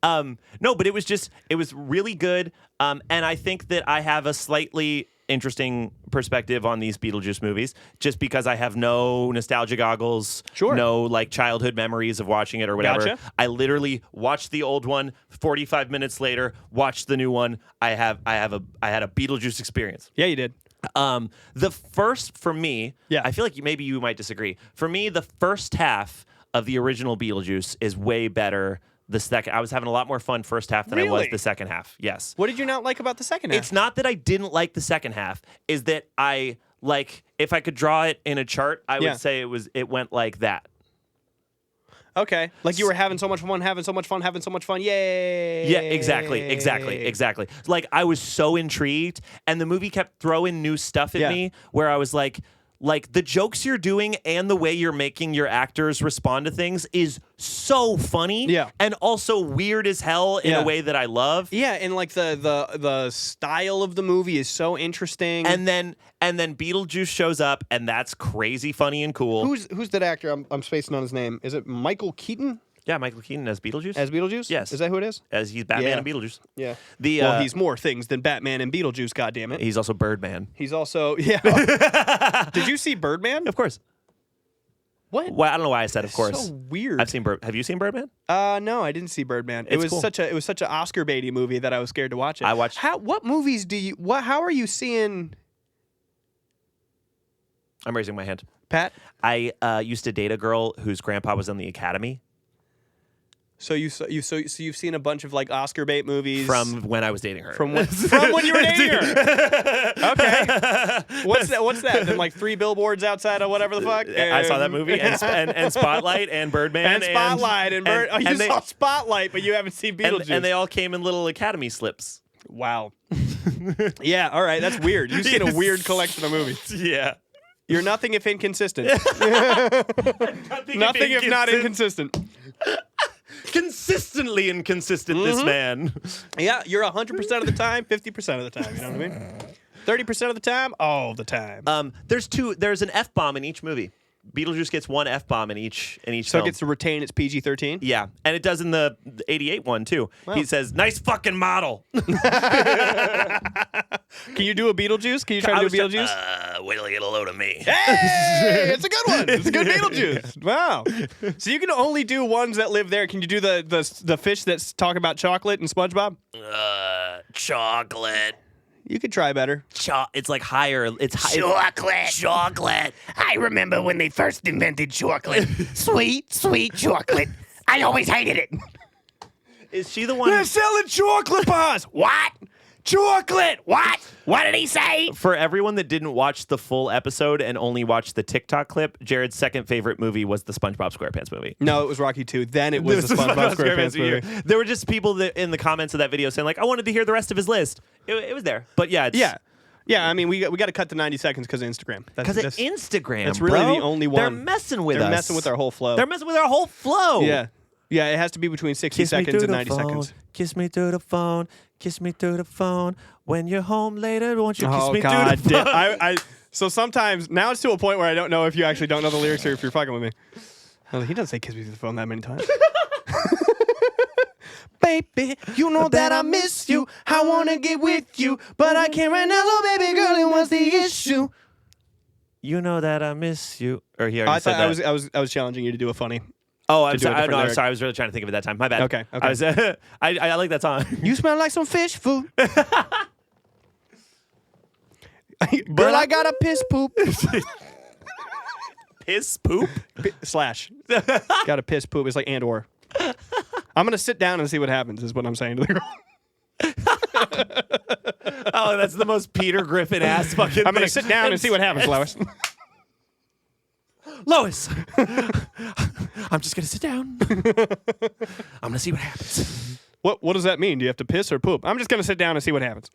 No, but it was really good. And I think that I have a slightly interesting perspective on these Beetlejuice movies just because I have no nostalgia goggles, no like childhood memories of watching it or whatever. Gotcha. I literally watched the old one, 45 minutes later, watched the new one. I had a Beetlejuice experience. Yeah, you did. The first, for me, Yeah. I feel like maybe you might disagree. For me, the first half of the original Beetlejuice is way better. The second, I was having a lot more fun first half than I was Really? the second half. Yes. What did you not like about the second half? It's not that I didn't like the second half, is that I like if I could draw it in a chart, I would say it went like that. Okay. Like you were having so much fun. Yay. Yeah, exactly. Like I was so intrigued and the movie kept throwing new stuff at me where I was like the jokes you're doing and the way you're making your actors respond to things is so funny and also weird as hell in a way that I love. Yeah, and like the style of the movie is so interesting. And then Beetlejuice shows up and that's crazy funny and cool. Who's that actor? I'm spacing on his name. Is it Michael Keaton? Yeah, Michael Keaton as Beetlejuice. As Beetlejuice? Yes. Is that who it is? As he's Batman and Beetlejuice. Yeah. Well, he's more things than Batman and Beetlejuice, goddammit. He's also Birdman. He's also, Did you see Birdman? Of course. What? Well, I don't know why I said of course. So weird. Have you seen Birdman? No, I didn't see Birdman. It was cool. such an Oscar baity movie that I was scared to watch it. I watched. What movies do you? How are you seeing? I'm raising my hand. Pat? I used to date a girl whose grandpa was in the Academy. So you've seen a bunch of like Oscar bait movies From when I was dating her. From when you were dating her. Okay. What's that? Then like 3 billboards outside of whatever the fuck. I saw that movie and Spotlight and Birdman and Spotlight and you saw Spotlight, but you haven't seen Beetlejuice. And they all came in little Academy slips. Wow. Yeah. All right. That's weird. You've seen a weird collection of movies. Yeah. You're nothing if inconsistent. Nothing if not inconsistent. Consistently inconsistent, this man. Yeah, you're 100% of the time, 50% of the time. You know what I mean? 30% of the time, all the time. There's an F-bomb in each movie. Beetlejuice gets one F-bomb in each So film. it gets to retain its PG-13? Yeah, and it does in the 88 one, too. Wow. He says, nice fucking model. Can you do a Beetlejuice? Can you try to do a Beetlejuice? Wait till you get a load of me. Hey, it's a good one. It's a good Beetlejuice. Wow. So you can only do ones that live there. Can you do the fish that's talking about chocolate and SpongeBob? Chocolate. You could try better. It's like higher. It's Chocolate. I remember when they first invented chocolate. Sweet chocolate. I always hated it. Is she the one? They're selling chocolate bars. What? Chocolate. What? What did he say? For everyone that didn't watch the full episode and only watched the TikTok clip, Jared's second favorite movie was the SpongeBob SquarePants movie. No, it was Rocky 2. Then it was the SpongeBob SquarePants movie. There were just people that in the comments of that video saying like, I wanted to hear the rest of his list. It was there, but yeah, Yeah. I mean, we got to cut to 90 seconds because of Instagram. Because of Instagram. That's really bro. the only one. They're messing with us. They're messing with our whole flow. They're messing with our whole flow. Yeah. Yeah, it has to be between 60 seconds and 90 seconds. Kiss me through the phone. Kiss me through the phone. When you're home later, won't you kiss me God, through the phone? So sometimes, now it's to a point where I don't know if you actually don't know the lyrics or if you're fucking with me. Well, he doesn't say kiss me through the phone that many times. Baby, you know that I miss you. I want to get with you, but I can't right now. Oh, baby girl, and what's the issue? You know that I miss you. Or he already I said thought that. I was challenging you to do a funny. Oh, I'm do a sorry. different lyric. I was really trying to think of it that time. My bad. Okay. I was. I like that song. You smell like some fish food. Girl, I got a piss poop. Piss poop. Slash. Got a piss poop. It's like and or. I'm gonna sit down and see what happens. Is what I'm saying to the girl. Oh, that's the most Peter Griffin ass fucking. I'm gonna sit down and see what happens, Lois. Lois, I'm just gonna sit down. I'm gonna see what happens. What does that mean? Do you have to piss or poop? I'm just gonna sit down and see what happens.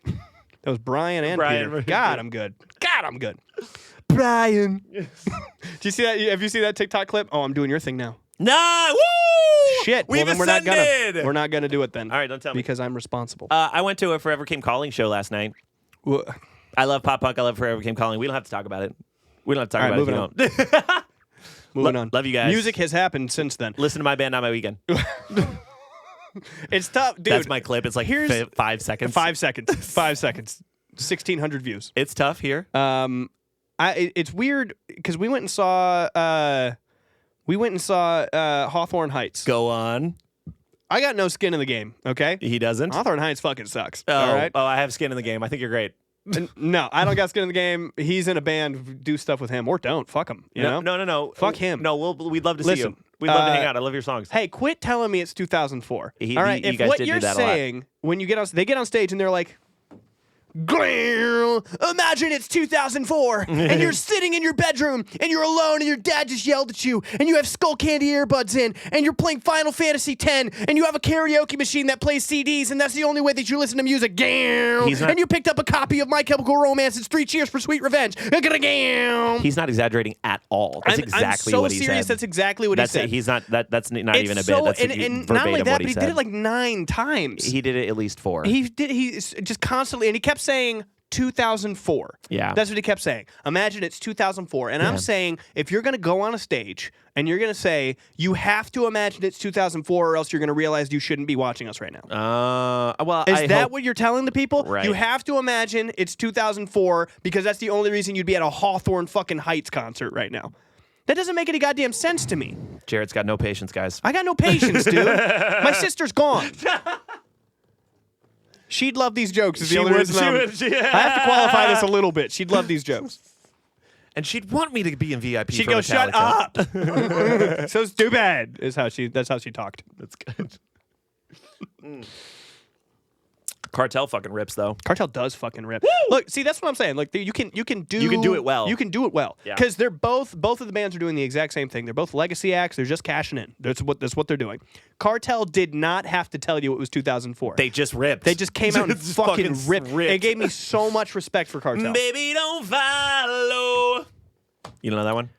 That was Brian and Peter. God, I'm good. Brian. Do you see that? Have you seen that TikTok clip? Oh, I'm doing your thing now. Nah, woo! Shit. We've well, then ascended. we're not gonna do it then. All right, don't tell me. Because I'm responsible. I went to a Forever Came Calling show last night. I love pop punk. I love Forever Came Calling. We don't have to talk about it. We don't have to talk about it. If you don't. Moving on. Love you guys. Music has happened since then. Listen to my band, not my weekend. It's tough, dude. That's my clip. It's like here's 5 seconds. 5 seconds. 5 seconds. 1,600 views. It's tough here. It's weird because we went and saw Hawthorne Heights. Go on. I got no skin in the game. Okay, He doesn't. Hawthorne Heights fucking sucks. Oh, all right. oh, I have skin in the game. I think you're great. No, I don't got skin in the game. He's in a band. Do stuff with him or don't. Fuck him. You know? No. Fuck him. No, we'd love to see Listen, you. We'd love to hang out. I love your songs. Hey, quit telling me it's 2004. All right, you if guys what did do you're that a lot. saying when you they get on stage and they're like, imagine it's 2004 and you're sitting in your bedroom and you're alone and your dad just yelled at you and you have Skull Candy earbuds in and you're playing Final Fantasy X and you have a karaoke machine that plays CDs and that's the only way that you listen to music. And you picked up a copy of My Chemical Romance. It's 3 Cheers for Sweet Revenge. He's not exaggerating at all. That's exactly what he said. I'm so serious. That's exactly what he said. He's not. That's not even a so, bit. That's and verbatim not only that, what but he said. did it like 9 times. He did it at least 4. He just constantly, and he kept saying 2004. Yeah. That's what he kept saying. Imagine it's 2004. And I'm saying, if you're going to go on a stage and you're going to say, you have to imagine it's 2004 or else you're going to realize you shouldn't be watching us right now. Well, Is that what you're telling the people? Right. You have to imagine it's 2004 because that's the only reason you'd be at a Hawthorne fucking Heights concert right now. That doesn't make any goddamn sense to me. Jared's got no patience, guys. I got no patience, dude. My sister's gone. She'd love these jokes. Is the only reason I have to qualify this a little bit. She'd love these jokes. And she'd want me to be in VIP. She'd for go, Metallica. "Shut up." So stupid. That's how she talked. That's good. Cartel fucking rips though. Cartel does fucking rip. Look, see, that's what I'm saying. Like you can do it well. You can do it well Yeah. because they're both of the bands are doing the exact same thing. They're both legacy acts. They're just cashing in. That's what they're doing. Cartel did not have to tell you it was 2004. They just ripped. They just came out and Just fucking ripped. It gave me so much respect for Cartel. Baby, don't follow. You don't know that one?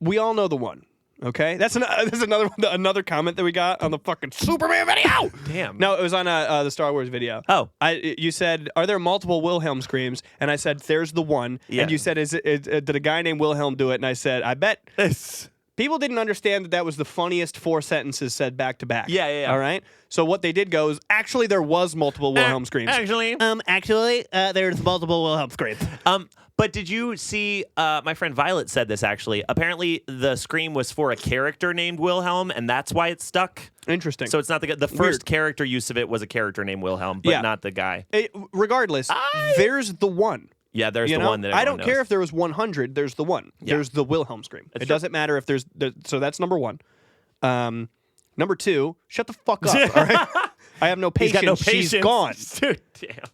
We all know the one. Okay, that's another comment that we got on the fucking Superman video. Damn. No, it was on the Star Wars video. Oh. You said, "Are there multiple Wilhelm screams?" And I said, "There's the one." Yeah. And you said, "Did a guy named Wilhelm do it?" And I said, "I bet." People didn't understand that was the funniest 4 sentences said back to back. Yeah. All right. So what they did go is actually there was multiple Wilhelm screams. Actually, there's multiple Wilhelm screams. But did you see? My friend Violet said this actually. Apparently, the scream was for a character named Wilhelm, and that's why it stuck. Interesting. So it's not the first Weird. character use of it was a character named Wilhelm, but not the guy. Regardless, there's the one. Yeah, there's the one that I don't everyone care knows. if there was 100. There's the one. Yeah. There's the Wilhelm scream. That's It true. doesn't matter if there's. So that's number one. Number two, shut the fuck up. All right. I have no He's patience. got no patience. She's gone. Dude, damn.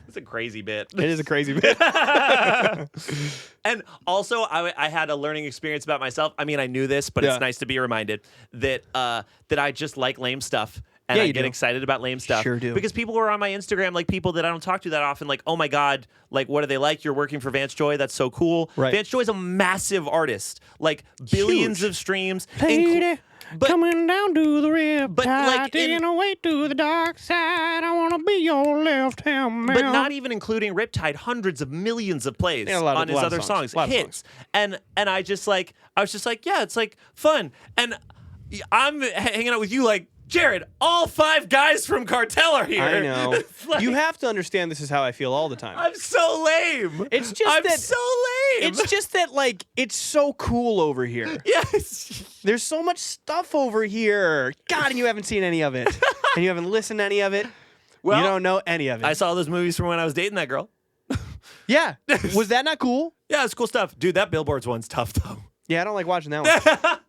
That's a crazy bit. It is a crazy bit. And also, I had a learning experience about myself. I mean, I knew this, but Yeah. it's nice to be reminded that I just like lame stuff. And Yeah, I you get do. excited about lame stuff. Sure do. Because people were on my Instagram, like people that I don't talk to that often, like, oh my God, like, what are they like? You're working for Vance Joy. That's so cool. Right. Vance Joy's a massive artist, like billions Huge. of streams. But- coming down to the rip, But, like, taking away to the dark side. I want to be your left hand man. But not even including Riptide, hundreds of millions of plays Yeah, a lot of- on his lot of other songs. songs, A lot of hits. And I was just like, yeah, it's like fun. And I'm hanging out with you like, Jared, all 5 guys from Cartel are here. I know. It's like, You have to understand this is how I feel all the time. I'm so lame. It's just I'm that- so lame. It's just that, like, it's so cool over here. yes. There's so much stuff over here. God, and you haven't seen any of it. And you haven't listened to any of it. Well, you don't know any of it. I saw those movies from when I was dating that girl. Yeah. Was that not cool? Yeah, it's cool stuff. Dude, that Billboards one's tough though. Yeah, I don't like watching that one.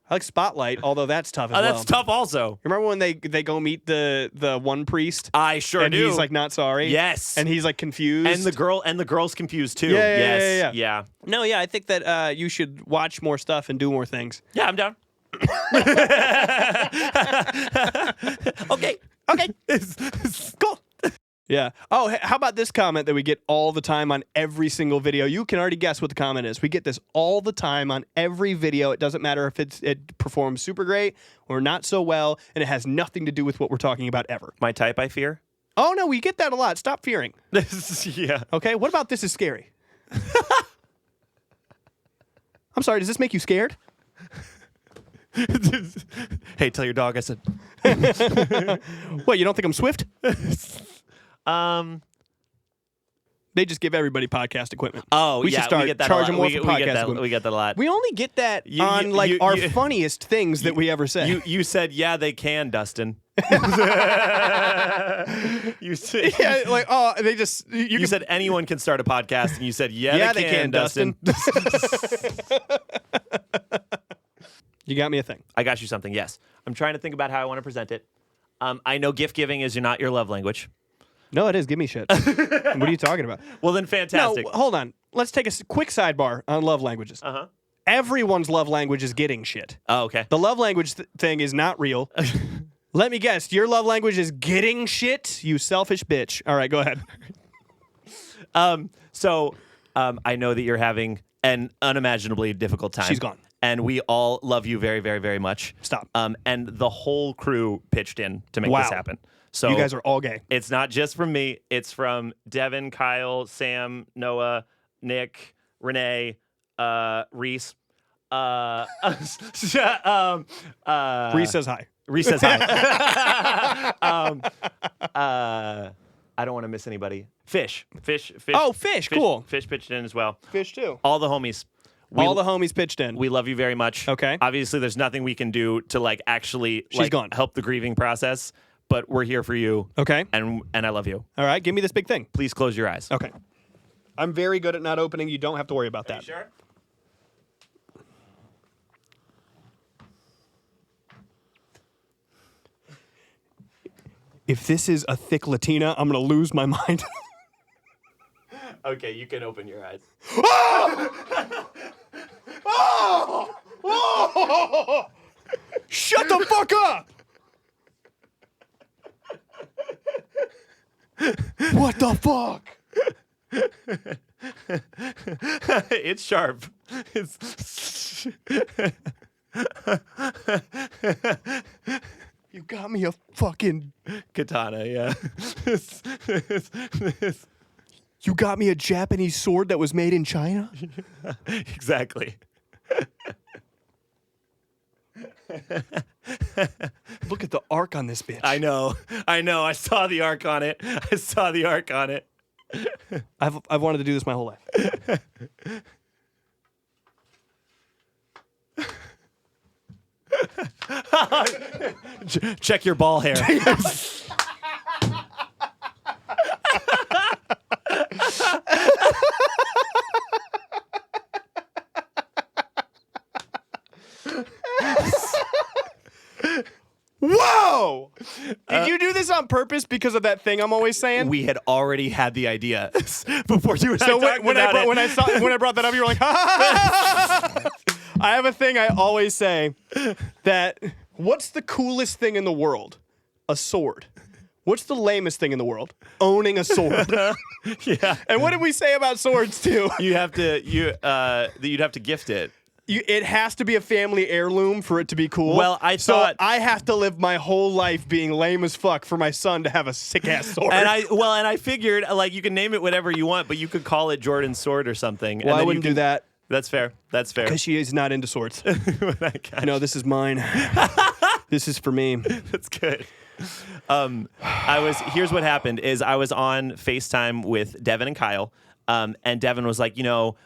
I like Spotlight, although that's tough as Oh, well. that's tough also. Remember when they go meet the one priest? I sure and do. he's like not sorry. Yes. And he's like confused. and the girl's confused too. Yeah, yes. yeah. No, yeah, I think that you should watch more stuff and do more things. Yeah, I'm down. Okay. Cool. Yeah. Oh, how about this comment that we get all the time on every single video? You can already guess what the comment is. We get this all the time on every video. It doesn't matter if it performs super great or not so well, and it has nothing to do with what we're talking about ever. My type, I fear. Oh, no, we get that a lot. Stop fearing. Yeah. Okay, what about this is scary? I'm sorry, does this make you scared? Hey, tell your dog I said. What, you don't think I'm swift? Um. They just give everybody podcast equipment. Oh, we yeah, should start we get that charging a lot. more for we podcast get that, equipment. we get that a lot. We only get that You- on you- like you- our you- funniest things that we ever say. You said, yeah, they can, Dustin. You said, yeah, like they just you can, said anyone can start a podcast, and you said, yeah, they can, Dustin. You got me a thing. I got you something, yes. I'm trying to think about how I want to present it. I know gift giving is not your love language. No, it is. Give me shit. What are you talking about? Well, then fantastic. No, hold on. Let's take a quick sidebar on love languages. Uh-huh. Everyone's love language is getting shit. Oh, okay. The love language thing is not real. Let me guess. Your love language is getting shit, you selfish bitch. All right, go ahead. So I know that you're having an unimaginably difficult time. She's gone. And we all love you very, very, very much. Stop. And the whole crew pitched in to make Wow. this happen. So You guys are all gay. It's not just from me. It's from Devin, Kyle, Sam, Noah, Nick, Renee, Reese. Reese says hi. Reese says hi. I don't want to miss anybody. Fish. Oh, Fish. Cool. Fish pitched in as well. Fish too. All the homies. All the homies pitched in. We love you very much. Okay. Obviously, there's nothing we can do to like actually She's gone. help the grieving process, but we're here for you. Okay. And I love you. All right, give me this big thing. Please close your eyes. Okay. I'm very good at not opening. You don't have to worry about that. Sure? If this is a thick Latina, I'm going to lose my mind. Okay, you can open your eyes. Shut the fuck up! What the fuck? It's sharp. It's You got me a fucking... katana, yeah. You got me a Japanese sword that was made in China? Exactly. Look at the arc on this bitch. I know. I saw the arc on it. I've wanted to do this my whole life. Check your ball hair. Whoa! Did you do this on purpose because of that thing I'm always saying? We had already had the idea before you and So I talked about it. when I brought that up, you were like, I have a thing I always say that what's the coolest thing in the world? A sword. What's the lamest thing in the world? Owning a sword. Yeah. And what did we say about swords too? You'd have to gift it. It has to be a family heirloom for it to be cool. Well, so I have to live my whole life being lame as fuck for my son to have a sick ass sword. And I figured like you can name it whatever you want, but you could call it Jordan's sword or something. Well, I wouldn't do that That's fair. because she is not into swords. I No, this is mine. This is for me. That's good. Here's what happened is I was on FaceTime with Devin and Kyle. And Devin was like,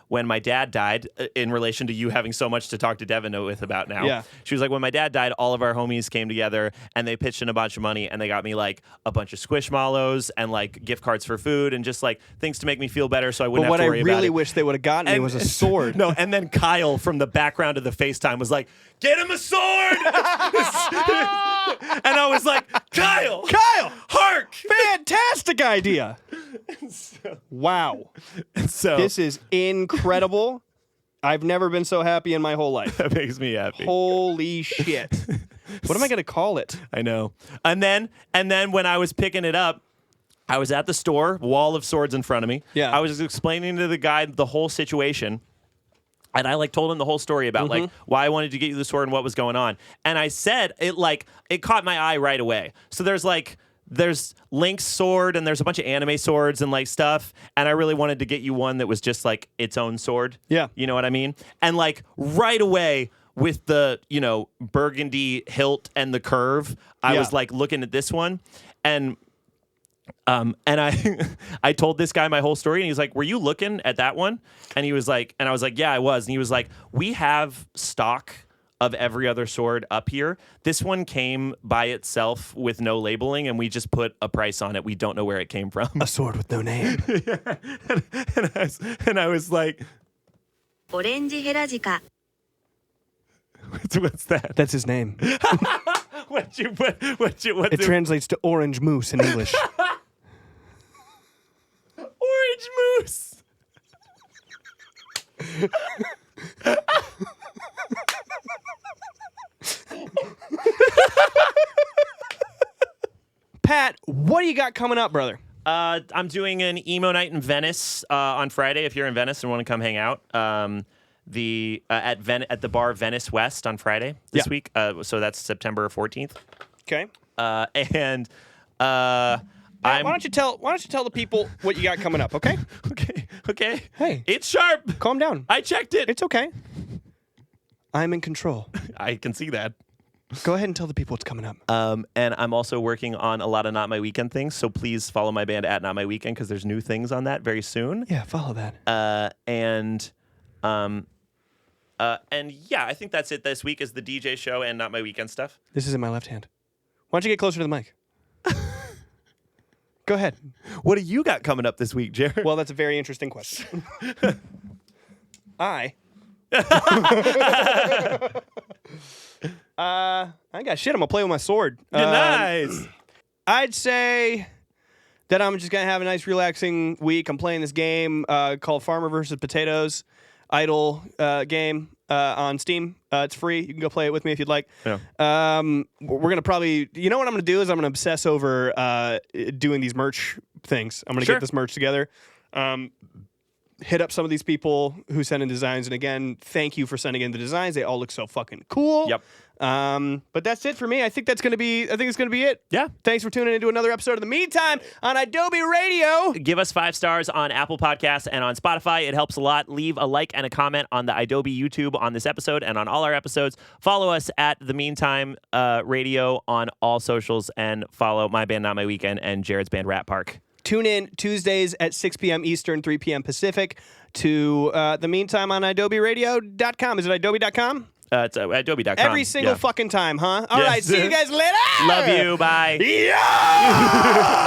when my dad died, in relation to you having so much to talk to Devin with about now. Yeah. She was like, when my dad died, all of our homies came together and they pitched in a bunch of money and they got me like a bunch of Squishmallows and like gift cards for food and just like things to make me feel better so I wouldn't But what have I to worry about really it. wish they would have gotten me was a sword. No, and then Kyle from the background of the FaceTime was like, get him a sword! And I was like, Kyle! Hark! Fantastic idea. Wow. So This is incredible. I've never been so happy in my whole life. that makes me happy. Holy shit. What am I going to call it? I know. And then when I was picking it up, I was at the store, wall of swords in front of me. Yeah. I was explaining to the guy the whole situation. And I told him the whole story about why I wanted to get you the sword and what was going on. And I said it caught my eye right away. So there's Link's sword and there's a bunch of anime swords and stuff. And I really wanted to get you one that was just its own sword. Yeah. You know what I mean? And right away with the, burgundy hilt and the curve. I was like looking at this one, and I told this guy my whole story, and he was like, "Were you looking at that one?" And he was like, and I was like, "Yeah, I was." And he was like, "We have stock of every other sword up here. This one came by itself with no labeling, and we just put a price on it. We don't know where it came from." A sword with no name. and I was like, オレンジヘラジカ "What's that?" That's his name. What It translates to orange moose in English. Orange moose. Pat, what do you got coming up, brother? I'm doing an emo night in Venice on Friday. If you're in Venice and want to come hang out, at the bar Venice West on Friday this week. So that's September 14th. Okay. Why don't you tell the people what you got coming up, okay? Okay. Hey. It's sharp. Calm down. I checked it. It's okay. I'm in control. I can see that. Go ahead and tell the people what's coming up. And I'm also working on a lot of Not My Weekend things, so please follow my band at Not My Weekend because there's new things on that very soon. Yeah, follow that. And yeah, I think that's it this week is the DJ show and Not My Weekend stuff. This is in my left hand. Why don't you get closer to the mic? Go ahead. What do you got coming up this week, Jared? Well, that's a very interesting question. I got shit. I'm gonna play with my sword. Nice. I'd say that I'm just gonna have a nice, relaxing week. I'm playing this game called Farmer vs. Potatoes, idle game on Steam. It's free. You can go play it with me if you'd like. Yeah. We're gonna probably, you know what I'm gonna do is I'm gonna obsess over doing these merch things. I'm gonna get this merch together. Hit up some of these people who send in designs, and again, thank you for sending in the designs. They all look so fucking cool. Yep. But that's it for me. I think it's gonna be it. Yeah. Thanks for tuning into another episode of The Meantime on Idobi Radio. Give us 5 stars on Apple Podcasts and on Spotify. It helps a lot. Leave a like and a comment on the Idobi YouTube on this episode and on all our episodes. Follow us at The Meantime Radio on all socials, and follow my band Not My Weekend and Jared's band Rat Park. Tune in Tuesdays at 6 p.m. Eastern, 3 p.m. Pacific to The Meantime on IdobiRadio.com. Is it Idobi.com? It's Adobe.com. Every single fucking time, huh? All right, see you guys later. Love you. Bye. Yeah!